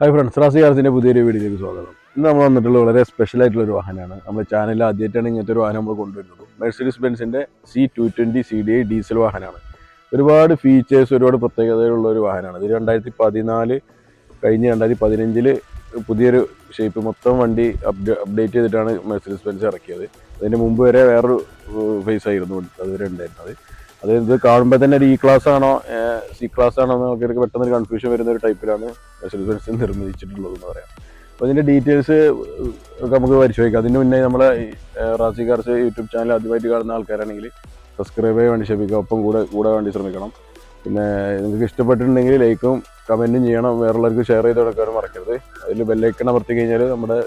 Hi friends, Razi കാർസിൻ്റെ പുതിയൊരു വീഡിയോയിലേക്ക് സ്വാഗതം. ഇന്ന് നമ്മൾ വന്നിട്ടുള്ള വളരെ സ്പെഷ്യൽ ആയിട്ടുള്ള ഒരു വാഹനമാണ്. നമ്മുടെ ചാനലിൽ ആദ്യമായിട്ടാണ് ഇങ്ങനത്തെ ഒരു വാഹനം നമ്മൾ കൊണ്ടുവരുന്നത്. മെഴ്സിഡീസ് ബെൻസിൻ്റെ C220 CDI ഡീസൽ വാഹനമാണ്. ഒരുപാട് ഫീച്ചേഴ്സ്, ഒരുപാട് പ്രത്യേകതകളുള്ള ഒരു വാഹനമാണ്. ഇത് 2014 കഴിഞ്ഞ് 2015 പുതിയൊരു ഷേപ്പ് മൊത്തം വണ്ടി അപ്ഡേറ്റ് ചെയ്തിട്ടാണ് മെഴ്സിഡീസ് ബെൻസ് ഇറക്കിയത്. അതിന് മുമ്പ് വരെ വേറൊരു ഫേസ് ആയിരുന്നു അതുവരെ ഉണ്ടായിരുന്നത്. അത് ഇത് കാണുമ്പോൾ തന്നെ ഒരു ക്ലാസ് ആണോ C ക്ലാസ് ആണോ എന്ന് നമുക്ക് പെട്ടെന്ന് കൺഫ്യൂഷൻ വരുന്ന ഒരു ടൈപ്പിലാണ് മെഴ്സിഡീസ് ബെൻസ് നിർമ്മിച്ചിട്ടുള്ളതെന്ന് പറയാം. അപ്പോൾ അതിൻ്റെ ഡീറ്റെയിൽസ് ഒക്കെ നമുക്ക് പരിശോധിക്കാം. അതിന് മുന്നേ നമ്മളെ റാസി കാർസ് യൂട്യൂബ് ചാനൽ ആദ്യമായിട്ട് കാണുന്ന ആൾക്കാരാണെങ്കിൽ സബ്സ്ക്രൈബ് ചെയ്യാൻ വേണ്ടി ശ്രമിക്കുക, ഒപ്പം കൂടെ വേണ്ടി ശ്രമിക്കണം. പിന്നെ നിങ്ങൾക്ക് ഇഷ്ടപ്പെട്ടിട്ടുണ്ടെങ്കിൽ ലൈക്കും കമൻറ്റും ചെയ്യണം, വേറുള്ളവർക്ക് ഷെയർ ചെയ്ത് കൊടുക്കാനും മറക്കരുത്. അതിൽ ബെല്ലൈക്കൺ അമർത്തി കഴിഞ്ഞാൽ നമ്മുടെ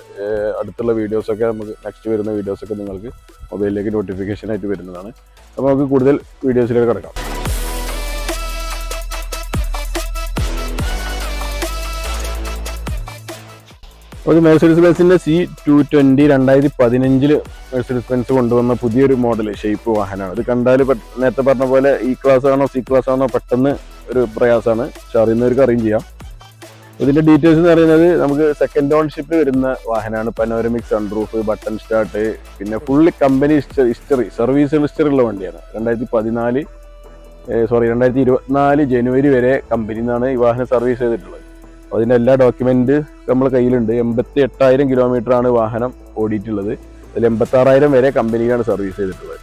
അടുത്തുള്ള വീഡിയോസൊക്കെ നമുക്ക് നെക്സ്റ്റ് വരുന്ന വീഡിയോസൊക്കെ നിങ്ങൾക്ക് മൊബൈലിലേക്ക് നോട്ടിഫിക്കേഷനായിട്ട് വരുന്നതാണ്. അപ്പോൾ നമുക്ക് കൂടുതൽ വീഡിയോസിലേക്ക് കിടക്കാം. ഒരു മെഴ്സിഡീസ് ബെൻസിൻ്റെ C220 2015 മെഴ്സിഡീസ് ബെൻസ് കൊണ്ടുവന്ന പുതിയൊരു മോഡൽ ഷേപ്പ് വാഹനമാണ്. ഇത് കണ്ടാൽ നേരത്തെ പറഞ്ഞ പോലെ ക്ലാസ് ആണോ C ക്ലാസ് ആണോ പെട്ടെന്ന് ഒരു പ്രയാസമാണ്, പക്ഷെ അറിയുന്നവർക്ക് അറിയും ചെയ്യാം. ഇതിൻ്റെ ഡീറ്റെയിൽസ് എന്ന് പറയുന്നത് നമുക്ക് സെക്കൻഡ് ഓൺഷിപ്പ് വരുന്ന വാഹനമാണ്. പനോരമിക് സൺറൂഫ്, ബട്ടൺ സ്റ്റാർട്ട്, പിന്നെ fully company history, service history ഉള്ള വണ്ടിയാണ്. 2024 ജനുവരി വരെ കമ്പനിയിൽ നിന്നാണ് ഈ വാഹനം സർവീസ് ചെയ്തിട്ടുള്ളത്. അതിൻ്റെ എല്ലാ ഡോക്യുമെന്റ് നമ്മുടെ കയ്യിലുണ്ട്. 88,000 കിലോമീറ്ററാണ് വാഹനം ഓടിയിട്ടുള്ളത്. അതിൽ 86,000 വരെ കമ്പനിയിലാണ് സർവീസ് ചെയ്തിട്ടുള്ളത്.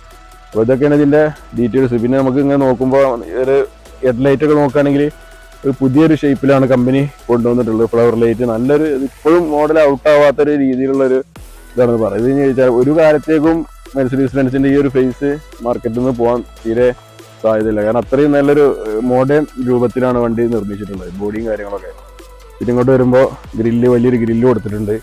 അപ്പോൾ ഇതൊക്കെയാണ് ഇതിൻ്റെ ഡീറ്റെയിൽസ്. പിന്നെ നമുക്ക് ഇങ്ങനെ നോക്കുമ്പോൾ ഒരു ഹെഡ്ലൈറ്റ് ഒക്കെ നോക്കുകയാണെങ്കിൽ ഒരു പുതിയൊരു ഷേപ്പിലാണ് കമ്പനി കൊണ്ടുവന്നിട്ടുള്ളത്. ഫ്ലവർ ലൈറ്റ് നല്ലൊരു, ഇപ്പോഴും മോഡൽ ഔട്ടാവാത്തൊരു രീതിയിലുള്ളൊരു ഇതാണെന്ന് പറയുന്നത്. ഇത് ചോദിച്ചാൽ ഒരു കാലത്തേക്കും മെഴ്സിഡീസ് ബെൻസിൻ്റെ ഈ ഒരു ഫേസ് മാർക്കറ്റിൽ നിന്ന് പോകാൻ തീരെ സാധ്യതയില്ല. കാരണം അത്രയും നല്ലൊരു മോഡേൺ രൂപത്തിലാണ് വണ്ടി നിർമ്മിച്ചിട്ടുള്ളത്, ബോഡിയും കാര്യങ്ങളൊക്കെ. പിന്നെ ഇങ്ങോട്ട് വരുമ്പോൾ വലിയൊരു ഗ്രില്ല് കൊടുത്തിട്ടുണ്ട്.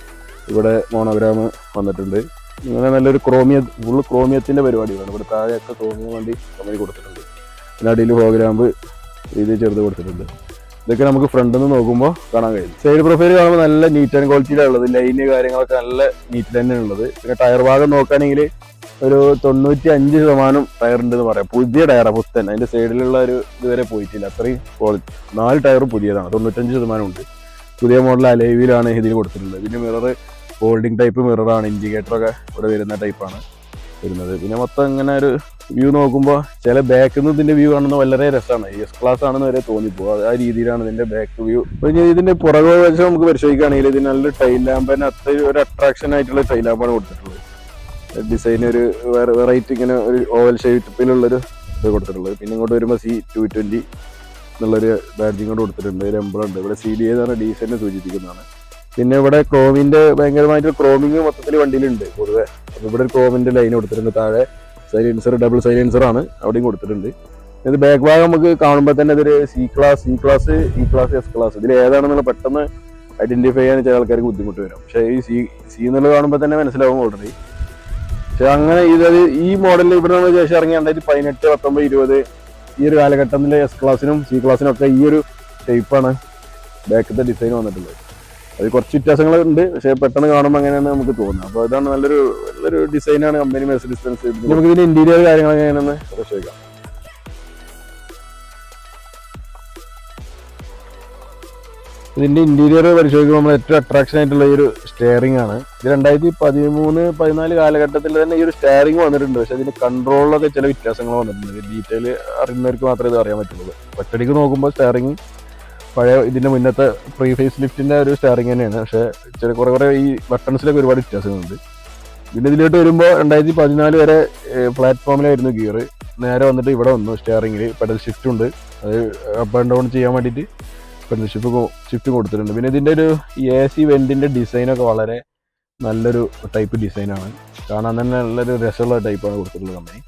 ഇവിടെ മോണോഗ്രാം വന്നിട്ടുണ്ട്. ഇങ്ങനെ നല്ലൊരു ഫുള്ള് ക്രോമിയത്തിൻ്റെ പരിപാടിയാണ്. ഇവിടെ താഴെയൊക്കെ ക്രോമിയം വണ്ടി കമ്പനി കൊടുത്തിട്ടുണ്ട്. പിന്നെ അടിയിൽ ഹോഗ്രാമ്പ് ഇത് ചെറുത് കൊടുത്തിട്ടുണ്ട്. ഇതൊക്കെ നമുക്ക് ഫ്രണ്ടിൽ നിന്ന് നോക്കുമ്പോൾ കാണാൻ കഴിയും. സൈഡ് പ്രൊഫൈൽ കാണുമ്പോൾ നല്ല നീറ്റ് ആൻഡ് ക്വാളിറ്റിയിലാണ് ഉള്ളത്. ലൈന് കാര്യങ്ങളൊക്കെ നല്ല നീറ്റിൽ തന്നെയാണ് ഉള്ളത്. പിന്നെ ടയർ ഭാഗം നോക്കുകയാണെങ്കിൽ ഒരു 95% ടയർ ഉണ്ടെന്ന് പറയാം. പുതിയ ടയറാണ്, പുത്തൻ. അതിൻ്റെ സൈഡിലുള്ള ഒരു ഇതുവരെ പോയിട്ടില്ല, അത്രയും ക്വാളിറ്റി. 4 ടയർ പുതിയതാണ്, 95% ഉണ്ട്. പുതിയ മോഡൽ അലൈവിലാണ് ഇതിൽ കൊടുത്തിട്ടുള്ളത്. പിന്നെ മിറർ ഹോൾഡിംഗ് ടൈപ്പ് മിററാണ്, ഇൻഡിക്കേറ്ററൊക്കെ ഇവിടെ വരുന്ന ടൈപ്പാണ് വരുന്നത്. പിന്നെ മൊത്തം ഇങ്ങനെ ഒരു വ്യൂ നോക്കുമ്പോൾ ചില ബാക്കിൽ നിന്ന് ഇതിൻ്റെ വ്യൂ കാണുന്നത് വളരെ രസമാണ്. S ക്ലാസ് ആണെന്ന് വരെ തോന്നിപ്പോകും, ആ രീതിയിലാണ് ഇതിൻ്റെ ബാക്ക് വ്യൂ. അപ്പോൾ ഇതിൻ്റെ പുറകെ വെച്ച് നമുക്ക് പരിശോധിക്കുകയാണെങ്കിൽ ഇതിന് നല്ല ടൈൽ ലാമ്പിന് അത്ര ഒരു അട്രാക്ഷൻ ആയിട്ടുള്ള ടൈൽ ലാമ്പാണ് കൊടുത്തിട്ടുള്ളത്. ഡിസൈൻ ഒരു വെറൈറ്റി ഇങ്ങനെ ഒരു ഓവൽ ഷേപ്പിലുള്ളൊരു ഇത് കൊടുത്തിട്ടുള്ളത്. പിന്നെ ഇങ്ങോട്ട് വരുമ്പോൾ C220 എന്നുള്ളൊരു ബാഡ്ജിങ് കൊണ്ട് കൊടുത്തിട്ടുണ്ട്. ഒരു എംബ്ലം ഉണ്ട്. ഇവിടെ CDI എന്ന് പറഞ്ഞ ഡീസലിനെ സൂചിപ്പിക്കുന്നതാണ്. പിന്നെ ഇവിടെ ക്രോമിൻ്റെ ഭയങ്കരമായിട്ട് ക്രോമിങ് മൊത്തത്തിൽ വണ്ടിയിലുണ്ട് പൊതുവെ. അപ്പോൾ ഇവിടെ ഒരു ക്രോമിൻ്റെ ലൈൻ കൊടുത്തിട്ടുണ്ട്. താഴെ സൈലൻസർ, ഡബിൾ സൈലൻസറാണ് അവിടെയും കൊടുത്തിട്ടുണ്ട്. ഇത് ബാക്ക് ഭാഗം നമുക്ക് കാണുമ്പോൾ തന്നെ ഇതൊരു C class, E class, S class, ഇതിൽ ഏതാണെന്നുള്ള പെട്ടെന്ന് ഐഡന്റിഫൈ ചെയ്യാൻ ചില ആൾക്കാർക്ക് ബുദ്ധിമുട്ട് വരും. പക്ഷേ ഈ C എന്നുള്ളത് കാണുമ്പോൾ തന്നെ മനസ്സിലാവും ഓൾറെഡി. പക്ഷെ അങ്ങനെ ഈ മോഡലിൽ ഇവിടെ നമ്മൾ ശേഷം ഇറങ്ങി 2018, 19, 20 ഈ ഒരു കാലഘട്ടത്തിലെ S ക്ലാസിനും C ക്ലാസിനും ഒക്കെ ഈ ഒരു ടൈപ്പാണ് ബാക്കത്തെ ഡിസൈൻ വന്നിട്ടുള്ളത്. അത് കുറച്ച് വ്യത്യാസങ്ങളുണ്ട്, പക്ഷേ പെട്ടെന്ന് കാണുമ്പോൾ അങ്ങനെയാണ് നമുക്ക് തോന്നുന്നത്. അപ്പോൾ ഇതാണ് നല്ലൊരു ഡിസൈനാണ് കമ്പനി മെഴ്സിഡീസ് ബെൻസ്. നമുക്ക് ഇതിന്റെ ഇന്റീരിയർ കാര്യങ്ങളൊക്കെ എങ്ങനെയാണെന്ന് പരിശോധിക്കാം. ഇതിന്റെ ഇന്റീരിയർ പരിശോധിക്കുമ്പോൾ നമ്മൾ ഏറ്റവും അട്രാക്ഷൻ ആയിട്ടുള്ള ഈ ഒരു സ്റ്റിയറിംഗ് ആണ്. ഇത് 2013, 14 കാലഘട്ടത്തിൽ തന്നെ ഈ ഒരു സ്റ്റിയറിംഗ് വന്നിട്ടുണ്ട്. പക്ഷെ അതിന്റെ കൺട്രോളിലൊക്കെ ചില വ്യത്യാസങ്ങൾ വന്നിട്ടുണ്ട്. ഡീറ്റെയിൽ അറിയുന്നവർക്ക് മാത്രമേ ഇത് അറിയാൻ പറ്റുള്ളൂ. ഒറ്റടിക്ക് നോക്കുമ്പോൾ സ്റ്റിയറിംഗ് പഴയ ഇതിന്റെ മുന്നത്തെ പ്രീ ഫേസ് ലിഫ്റ്റിന്റെ ഒരു സ്റ്റിയറിംഗ് തന്നെയാണ്. പക്ഷെ കുറെ ഈ ബട്ടൺസിലൊക്കെ ഒരുപാട് വ്യത്യാസങ്ങളുണ്ട്. പിന്നെ ഇതിലോട്ട് വരുമ്പോൾ 2014 വരെ പ്ലാറ്റ്ഫോമിലായിരുന്നു ഗിയർ. നേരെ വന്നിട്ട് ഇവിടെ വന്നു സ്റ്റിയറിംഗിൽ പെഡൽ ഷിഫ്റ്റ് ഉണ്ട്. അത് അപ്പ് ആൻഡ് ഡൗൺ ചെയ്യാൻ വേണ്ടിയിട്ട് പെഡൽ ഷിഫ്റ്റ് കൊടുത്തിട്ടുണ്ട്. പിന്നെ ഇതിൻ്റെ ഒരു AC വെന്റിന്റെ ഡിസൈനൊക്കെ വളരെ നല്ലൊരു ടൈപ്പ് ഡിസൈനാണ്. കാണാൻ തന്നെ നല്ലൊരു രസമുള്ള ടൈപ്പാണ് കൊടുത്തിട്ടുള്ളത് കമ്പനി.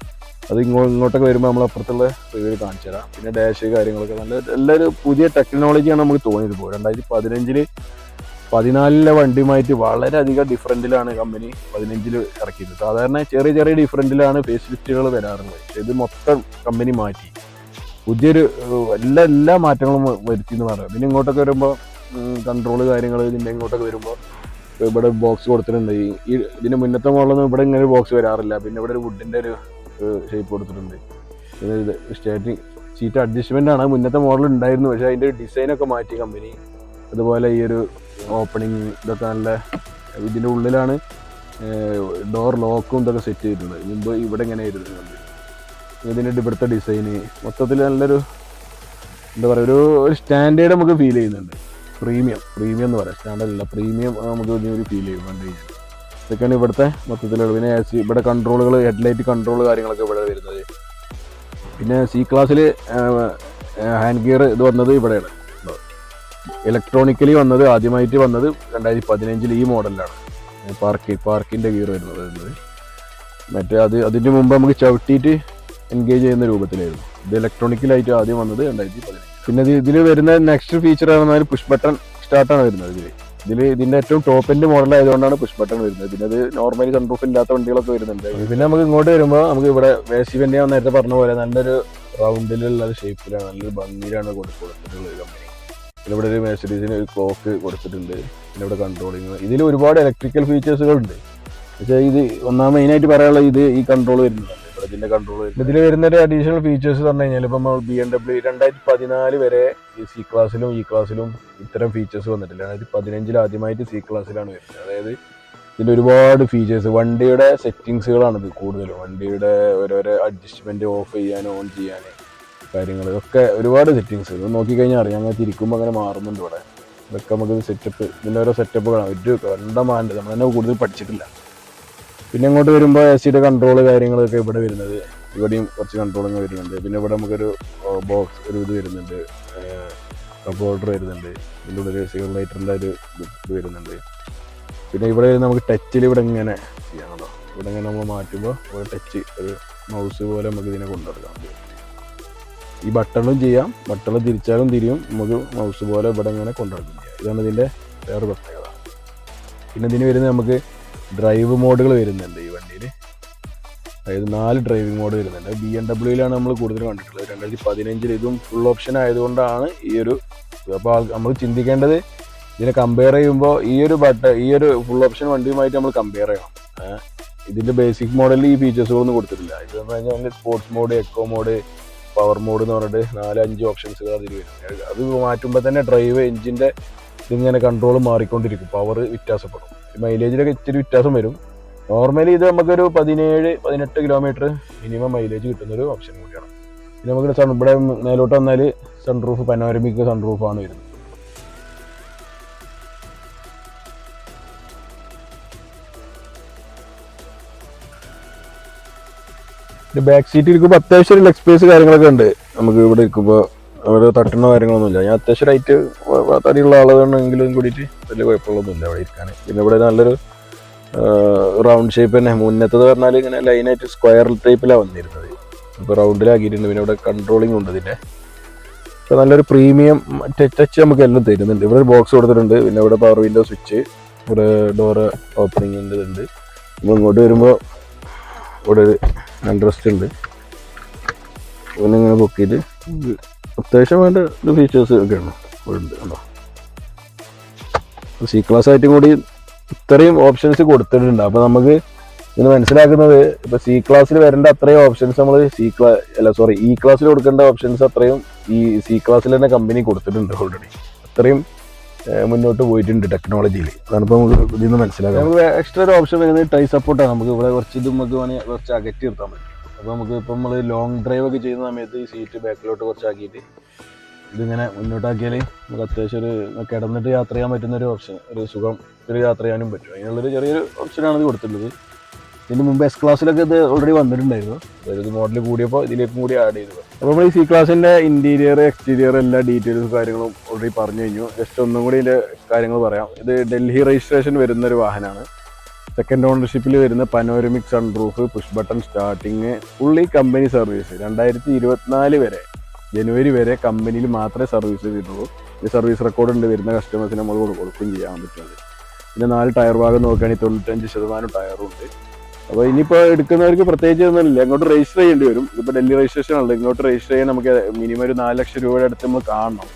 അത് ഇങ്ങോട്ടൊക്കെ വരുമ്പോൾ നമ്മൾ അപ്പുറത്തുള്ള റിവ്യൂ കാണിച്ചു തരാം. പിന്നെ ഡാഷ് കാര്യങ്ങളൊക്കെ നല്ലൊരു പുതിയ ടെക്നോളജിയാണ് നമുക്ക് തോന്നിയത്. ഇപ്പോൾ 2015, 2014 വണ്ടിയുമായിട്ട് വളരെയധികം ഡിഫറൻറ്റിലാണ് കമ്പനി 2015 ഇറക്കിയത്. സാധാരണ ചെറിയ ഡിഫറൻറ്റിലാണ് ഫേസ് ലിഫ്റ്റുകൾ വരാറുള്ളത്. പക്ഷേ ഇത് മൊത്തം കമ്പനി മാറ്റി പുതിയൊരു എല്ലാ മാറ്റങ്ങളും വരുത്തി എന്ന് പറയാം. പിന്നെ ഇങ്ങോട്ടൊക്കെ വരുമ്പോൾ കൺട്രോള് കാര്യങ്ങൾ, ഇതിൻ്റെ ഇങ്ങോട്ടൊക്കെ വരുമ്പോൾ ഇവിടെ ബോക്സ് കൊടുത്തിട്ടുണ്ട്. ഈ ഇതിന് മുന്നത്തെ മോഡലൊന്നും ഇവിടെ ഇങ്ങനെ ബോക്സ് വരാറില്ല. പിന്നെ ഇവിടെ ഒരു വുഡിൻ്റെ ഒരു ഷേപ്പ് കൊടുത്തിട്ടുണ്ട്. പിന്നെ ഇത് സ്റ്റാറ്റിംഗ് സീറ്റ് അഡ്ജസ്റ്റ്മെൻ്റ് ആണ്. മുന്നത്തെ മോഡൽ ഉണ്ടായിരുന്നു, പക്ഷേ അതിൻ്റെ ഡിസൈനൊക്കെ മാറ്റി കമ്പനി. അതുപോലെ ഈ ഒരു ഓപ്പണിങ് ഇതൊക്കെ നല്ല ഇതിൻ്റെ ഉള്ളിലാണ് ഡോർ ലോക്കും ഇതൊക്കെ സെറ്റ് ചെയ്തിട്ടുണ്ട്. മുമ്പ് ഇവിടെ ഇങ്ങനെ ആയിരുന്നു ഇതിൻ്റെ ഇവിടുത്തെ ഡിസൈന് മൊത്തത്തിൽ നല്ലൊരു എന്താ പറയുക ഒരു സ്റ്റാൻഡേർഡ് നമുക്ക് ഫീൽ ചെയ്യുന്നുണ്ട്. പ്രീമിയം എന്ന് പറയാം, സ്റ്റാൻഡേർഡ് അല്ല പ്രീമിയം നമുക്ക് ഒരു ഫീൽ ചെയ്യും കണ്ടു കഴിഞ്ഞാൽ. ഇതൊക്കെയാണ് ഇവിടുത്തെ മൊത്തത്തിലുള്ള. പിന്നെ ഇവിടെ കൺട്രോളുകൾ ഹെഡ്ലൈറ്റ് കൺട്രോൾ കാര്യങ്ങളൊക്കെ ഇവിടെ വരുന്നത്. പിന്നെ സി ക്ലാസ്സിൽ ഹാൻഡ് ഗിയർ ഇത് വന്നത് ഇവിടെയാണ്. ഇലക്ട്രോണിക്കലി വന്നത് ആദ്യമായിട്ട് വന്നത് 2015 ഈ മോഡലിലാണ് പാർക്കിൻ്റെ ഗിയർ വരുന്നത്. മറ്റേ അതിൻ്റെ മുമ്പ് നമുക്ക് ചവിട്ടിയിട്ട് എൻഗേജ് ചെയ്യുന്ന രൂപത്തിലായിരുന്നു. ഇത് ഇലക്ട്രോണിക്കലായിട്ട് ആദ്യം വന്നത് 2015. പിന്നെ ഇതിൽ വരുന്ന നെക്സ്റ്റ് ഫീച്ചർ ആണെന്നാൽ പുഷ് ബട്ടൺ സ്റ്റാർട്ടാണ് വരുന്നത്. ഇതിൻ്റെ ഏറ്റവും ടോപ്പ് എൻഡ് മോഡൽ ആയതുകൊണ്ടാണ് പുഷ് ബട്ടൺ വരുന്നത്. പിന്നെ അത് നോർമലി സൺറൂഫ് ഇല്ലാത്ത വണ്ടികളൊക്കെ വരുന്നുണ്ട്. പിന്നെ നമുക്ക് ഇങ്ങോട്ട് വരുമ്പോൾ നമുക്ക് ഇവിടെ വേസിവെൻ്റെ നേരത്തെ പറഞ്ഞ പോലെ നല്ലൊരു റൗണ്ടിലുള്ള ഷേപ്പിലാണ്, നല്ലൊരു ഭംഗിയിലാണ് കൊടുത്തിട്ടുള്ളത് കമ്പനി. പിന്നെ ഇവിടെ ഒരു മെർസിഡീസിന് ഒരു ക്ലോക്ക് കൊടുത്തിട്ടുണ്ട്. പിന്നെ ഇവിടെ കൺട്രോളിങ്, ഇതിൽ ഒരുപാട് ഇലക്ട്രിക്കൽ ഫീച്ചേഴ്സുകളുണ്ട്. പക്ഷേ ഇത് മെയിനായിട്ട് പറയാനുള്ളത് ഈ കൺട്രോൾ വരുന്നുണ്ട്. ഇതിന്റെ കൺട്രോൾ ഇതിൽ വരുന്ന ഒരു അഡീഷണൽ ഫീച്ചേഴ്സ് പറഞ്ഞു കഴിഞ്ഞാൽ ഇപ്പം BMW 2014 വരെ സി ക്ലാസ്സിലും ഇ ക്ലാസ്സിലും ഇത്തരം ഫീച്ചേഴ്സ് വന്നിട്ടില്ല. 2015 ആദ്യമായിട്ട് സി ക്ലാസ്സിലാണ് വരുന്നത്. അതായത് ഇതിൻ്റെ ഒരുപാട് ഫീച്ചേഴ്സ്, വണ്ടിയുടെ സെറ്റിങ്സുകളാണിത് കൂടുതലും. വണ്ടിയുടെ ഓരോരോ അഡ്ജസ്റ്റ്മെന്റ് ഓഫ് ചെയ്യാൻ ഓൺ ചെയ്യാൻ കാര്യങ്ങൾ ഒക്കെ ഒരുപാട് സെറ്റിങ്സ് നോക്കിക്കഴിഞ്ഞാൽ അറിയാം. അങ്ങനെ തിരിക്കുമ്പോൾ അങ്ങനെ മാറുന്നുണ്ട് ഇവിടെ. ഇതൊക്കെ നമുക്ക് സെറ്റപ്പ്, ഇതിൻ്റെ ഓരോ സെറ്റപ്പുകളാണ്. ഒരു കണ്ടമാണ്ട് നമ്മൾ തന്നെ കൂടുതൽ പഠിച്ചിട്ടില്ല. പിന്നെ അങ്ങോട്ട് വരുമ്പോൾ AC കൺട്രോള് കാര്യങ്ങളൊക്കെ ഇവിടെ വരുന്നത്. ഇവിടെയും കുറച്ച് കൺട്രോളിങ് വരുന്നുണ്ട്. പിന്നെ ഇവിടെ നമുക്കൊരു ബോക്സ് ഇത് വരുന്നുണ്ട്, കപ്പ് ഹോൾഡർ വരുന്നുണ്ട്. ഇതിൻ്റെ ഉള്ളിൽ സിഗർ ലൈറ്ററിൻ്റെ ഒരു ഇത് വരുന്നുണ്ട്. പിന്നെ ഇവിടെ നമുക്ക് ടച്ചിൽ ഇവിടെ ഇങ്ങനെ ചെയ്യാമല്ലോ. ഇവിടെ ഇങ്ങനെ നമ്മൾ മാറ്റുമ്പോൾ ഇവിടെ ടച്ച് ഒരു മൗസ് പോലെ നമുക്ക് ഇതിനെ കൊണ്ടുനടക്കാം. ഈ ബട്ടണും ചെയ്യാം, ബട്ടൺ തിരിച്ചാലും തിരിയും, നമുക്ക് മൗസ് പോലെ ഇവിടെ ഇങ്ങനെ കൊണ്ടുനടക്കും ചെയ്യാം. ഇതാണ് ഇതിൻ്റെ വേറെ പ്രത്യേകത. പിന്നെ ഇതിന് വരുന്നത് നമുക്ക് ഡ്രൈവ് മോഡുകൾ വരുന്നുണ്ട് ഈ വണ്ടിയിൽ. അതായത് 4 ഡ്രൈവിംഗ് മോഡ് വരുന്നുണ്ട്. BMW നമ്മൾ കൂടുതൽ കണ്ടിട്ടുള്ളത്. 2015 ഇതും ഫുൾ ഓപ്ഷൻ ആയതുകൊണ്ടാണ് ഈ ഒരു. അപ്പോൾ നമ്മൾ ചിന്തിക്കേണ്ടത് ഇതിനെ കമ്പയർ ചെയ്യുമ്പോൾ ഈ ഒരു ഫുൾ ഓപ്ഷൻ വണ്ടിയുമായിട്ട് നമ്മൾ കമ്പയർ ചെയ്യണം. ഇതിൻ്റെ ബേസിക് മോഡലിൽ ഈ ഫീച്ചേഴ്സുകളൊന്നും കൊടുത്തിട്ടില്ല. ഇതെന്ന് പറഞ്ഞാൽ sports mode, eco mode, power mode എന്ന് പറഞ്ഞിട്ട് 4-5 ഓപ്ഷൻസുകൾ അതിൽ വരുന്നത്. അത് മാറ്റുമ്പോൾ തന്നെ ഡ്രൈവ് എഞ്ചിൻ്റെ ഇതിങ്ങനെ കൺട്രോൾ മാറിക്കൊണ്ടിരിക്കും, പവർ വ്യത്യാസപ്പെടും, മൈലേജിലൊക്കെ ഇച്ചിരി വ്യത്യാസം വരും. നോർമലി ഇത് നമുക്കൊരു 17-18 കിലോമീറ്റർ മിനിമം മൈലേജ് കിട്ടുന്നൊരു ഓപ്ഷൻ കൂടിയാണ്. പിന്നെ നമുക്ക് ഇവിടെ മേലോട്ട് വന്നാൽ സൺറൂഫ്, പനോരമിക് സൺറൂഫാണ് വരുന്നത്. ബാക്ക് സീറ്റിൽ ഇരിക്കുമ്പോൾ അത്യാവശ്യം ഒരു ലെഗ് സ്പേസ് കാര്യങ്ങളൊക്കെ ഉണ്ട്. നമുക്ക് ഇവിടെ ഇരിക്കുമ്പോൾ അവിടെ തട്ടുന്ന കാര്യങ്ങളൊന്നുമില്ല. ഞാൻ അത്യാവശ്യം റൈറ്റ് തടിയുള്ള ആളുകളാണെങ്കിലും കൂടിയിട്ട് വലിയ കുഴപ്പമുള്ളതൊന്നുമില്ല അവിടെ ഇരിക്കാൻ. പിന്നെ ഇവിടെ നല്ലൊരു റൗണ്ട് ഷേപ്പ് തന്നെ. മുന്നത്തത് പറഞ്ഞാൽ ഇങ്ങനെ ലൈനായിട്ട് സ്ക്വയർ ടൈപ്പിലാണ് വന്നിരുന്നത്, ഇപ്പോൾ റൗണ്ടിലാക്കിയിട്ടുണ്ട്. പിന്നെ ഇവിടെ കൺട്രോളിങ് ഉണ്ട് ഇതിൻ്റെ. ഇപ്പോൾ നല്ലൊരു പ്രീമിയം ടച്ച് നമുക്ക് എല്ലാം തരുന്നുണ്ട്. ഇവിടെ ഒരു ബോക്സ് കൊടുത്തിട്ടുണ്ട്. പിന്നെ ഇവിടെ പവർ വിൻഡോ സ്വിച്ച്, ഇവിടെ ഡോറ് ഓപ്പണിങ്ങിൻ്റെ ഇതുണ്ട്. നമ്മൾ ഇങ്ങോട്ട് വരുമ്പോൾ ഇവിടെ ഒരു അൺറെസ്റ്റ് ഉണ്ട്. പിന്നെ ഇങ്ങനെ പൊക്കിയിട്ട് അത്യാവശ്യം വേണ്ട ഒരു ഫീച്ചേഴ്സ് ഒക്കെയാണ് ഇവിടെ ഉണ്ട്. കണ്ടോ, സി ക്ലാസ് ആയിട്ടും കൂടി ഇത്രയും ഓപ്ഷൻസ് കൊടുത്തിട്ടുണ്ട്. അപ്പോൾ നമുക്ക് ഇതിന് മനസ്സിലാക്കുന്നത് ഇപ്പോൾ സി ക്ലാസ്സിൽ വരേണ്ട അത്രയും ഓപ്ഷൻസ് നമ്മൾ ഇ ക്ലാസ്സിൽ കൊടുക്കേണ്ട ഓപ്ഷൻസ് അത്രയും ഈ സി ക്ലാസ്സിൽ തന്നെ കമ്പനി കൊടുത്തിട്ടുണ്ട് ഓൾറെഡി. അത്രയും മുന്നോട്ട് പോയിട്ടുണ്ട് ടെക്നോളജിയിൽ. അതാണ് ഇപ്പോൾ നമുക്ക് ഇതിൽ നിന്ന് മനസ്സിലാക്കാം. നമുക്ക് എക്സ്ട്രാ ഒരു ഓപ്ഷൻ വരുന്നത് ടൈ സപ്പോർട്ടാണ്. നമുക്ക് ഇവിടെ കുറച്ച് ഇത് നമുക്ക് വേണമെങ്കിൽ കുറച്ച് അകറ്റി നിർത്താൻ പറ്റും. അപ്പോൾ നമുക്ക് ഇപ്പം നമ്മൾ ലോങ് ഡ്രൈവ് ഒക്കെ ചെയ്യുന്ന സമയത്ത് ഈ സീറ്റ് ബാക്കിലോട്ട് കുറച്ചാക്കിയിട്ട് ഇതിങ്ങനെ മുന്നോട്ടാക്കിയാൽ നമുക്ക് അത്യാവശ്യം ഒരു കിടന്നിട്ട് യാത്ര ചെയ്യാൻ പറ്റുന്ന ഒരു ഓപ്ഷൻ, ഒരു സുഖം ഒരു യാത്ര ചെയ്യാനും പറ്റും. അതിനുള്ളൊരു ചെറിയൊരു ഓപ്ഷനാണ് ഇത് കൊടുത്തിട്ടുള്ളത്. ഇതിന് മുമ്പ് S ക്ലാസ്സിലൊക്കെ ഇത് ഓൾറെഡി വന്നിട്ടുണ്ടായിരുന്നു. അതായത് മോഡൽ കൂടിയപ്പോൾ ഇതിലേക്കും കൂടി ആഡ് ചെയ്തത്. അപ്പോൾ നമ്മൾ ഈ സി ക്ലാസ്സിൻ്റെ ഇൻറ്റീരിയർ എക്സ്റ്റീരിയർ എല്ലാ ഡീറ്റെയിൽസും കാര്യങ്ങളും ഓൾറെഡി പറഞ്ഞു കഴിഞ്ഞു. ജസ്റ്റ് ഒന്നും കൂടി ഇതിൻ്റെ കാര്യങ്ങൾ പറയാം. ഇത് ഡൽഹി രജിസ്ട്രേഷൻ വരുന്നൊരു വാഹനമാണ്. സെക്കൻഡ് ഓണർഷിപ്പിൽ വരുന്ന panoramic sunroof, push button starting, fully company service. 2024 വരെ ജനുവരി വരെ കമ്പനിയിൽ മാത്രമേ സർവീസ് ചെയ്തിട്ടുള്ളൂ. ഈ സർവീസ് റെക്കോർഡ് ഉണ്ട്. വരുന്ന കസ്റ്റമേഴ്സിന് നമ്മൾ കൊടുക്കുകയും ചെയ്യാൻ പറ്റുന്നത്. പിന്നെ 4 ടയർ ഭാഗം നോക്കുകയാണെങ്കിൽ 95% ടയറും ഉണ്ട്. അപ്പോൾ ഇനിയിപ്പോൾ എടുക്കുന്നവർക്ക് പ്രത്യേകിച്ച് ഒന്നുമില്ല, ഇങ്ങോട്ട് രജിസ്റ്റർ ചെയ്യേണ്ടി വരും. ഇതിപ്പോൾ ഡൽഹി രജിസ്ട്രേഷൻ ആണ്. ഇങ്ങോട്ട് രജിസ്റ്റർ ചെയ്യാൻ നമുക്ക് മിനിമം ഒരു 4 ലക്ഷം രൂപയുടെ അടുത്ത് നമ്മൾ കാണണം.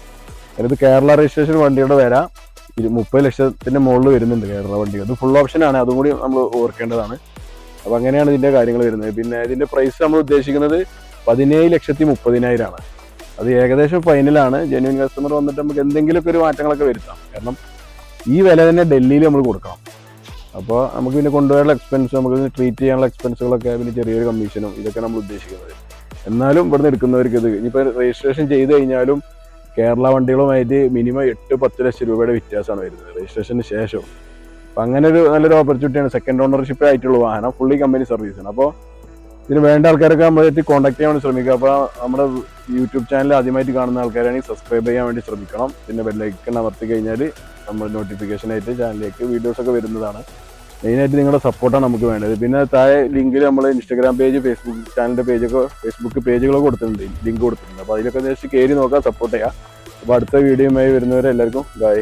അതായത് കേരള രജിസ്ട്രേഷൻ വണ്ടിയുടെ വില 30 ലക്ഷത്തിന് മുകളിൽ വരുന്നുണ്ട് കേരള വണ്ടി. അത് ഫുൾ ഓപ്ഷനാണ്, അതും കൂടി നമ്മൾ ഓർക്കേണ്ടതാണ്. അപ്പോൾ അങ്ങനെയാണ് ഇതിൻ്റെ കാര്യങ്ങൾ വരുന്നത്. പിന്നെ ഇതിൻ്റെ പ്രൈസ് നമ്മൾ ഉദ്ദേശിക്കുന്നത് 17,30,000 അത് ഏകദേശം ഫൈനലാണ്. ജെന്യൂൻ കസ്റ്റമർ വന്നിട്ട് നമുക്ക് എന്തെങ്കിലുമൊക്കെ ഒരു മാറ്റങ്ങളൊക്കെ വരുത്താം. കാരണം ഈ വില തന്നെ ഡൽഹിയിൽ നമ്മൾ കൊടുക്കണം. അപ്പോൾ നമുക്ക് പിന്നെ കൊണ്ടുപോയുള്ള എക്സ്പെൻസ്, നമുക്ക് ട്രീറ്റ് ചെയ്യാനുള്ള എക്സ്പെൻസുകളൊക്കെ പിന്നെ ചെറിയൊരു കമ്മീഷനും ഇതൊക്കെ നമ്മൾ ഉദ്ദേശിക്കുന്നത്. എന്നാലും ഇവിടുന്ന് എടുക്കുന്നവർക്ക് ഇത് ഇനിയിപ്പോൾ രജിസ്ട്രേഷൻ ചെയ്ത് കഴിഞ്ഞാലും കേരള വണ്ടികളുമായിട്ട് മിനിമം 8-10 ലക്ഷം രൂപയുടെ വ്യത്യാസമാണ് വരുന്നത് രജിസ്ട്രേഷന് ശേഷം. അപ്പം അങ്ങനെ ഒരു നല്ലൊരു ഓപ്പർച്യൂണിറ്റിയാണ്. സെക്കൻഡ് ഓണർഷിപ്പ് ആയിട്ടുള്ള വാഹനം, ഫുള്ളി കമ്പനി സർവീസാണ്. അപ്പോൾ ഇതിന് വേണ്ട ആൾക്കാരൊക്കെ നമ്മളായിട്ട് കോൺടാക്ട് ചെയ്യാൻ വേണ്ടി ശ്രമിക്കുക. അപ്പോൾ നമ്മുടെ യൂട്യൂബ് ചാനൽ ആദ്യമായിട്ട് കാണുന്ന ആൾക്കാരാണെങ്കിൽ സബ്സ്ക്രൈബ് ചെയ്യാൻ വേണ്ടി ശ്രമിക്കണം. പിന്നെ ബെല്ലൈക്കൺ അമർത്തി കഴിഞ്ഞാൽ നമ്മൾ നോട്ടിഫിക്കേഷനായിട്ട് ചാനലിലേക്ക് വീഡിയോസൊക്കെ വരുന്നതാണ്. മെയിനായിട്ട് നിങ്ങളുടെ സപ്പോർട്ടാണ് നമുക്ക് വേണ്ടത്. പിന്നെ താഴെ ലിങ്കിൽ നമ്മൾ ഇൻസ്റ്റാഗ്രാം പേജ്, ഫേസ്ബുക്ക് ചാനലിൻ്റെ പേജൊക്കെ, ഫേസ്ബുക്ക് പേജുകളൊക്കെ കൊടുത്തിട്ടുണ്ട്, ലിങ്ക് കൊടുത്തിട്ടുണ്ട്. അപ്പോൾ അതിലൊക്കെ ജസ്റ്റ് കയറി നോക്കാം, സപ്പോർട്ട് ചെയ്യാം. അപ്പോൾ അടുത്ത വീഡിയോയുമായി വരുന്നവരെ എല്ലാവർക്കും ബൈ.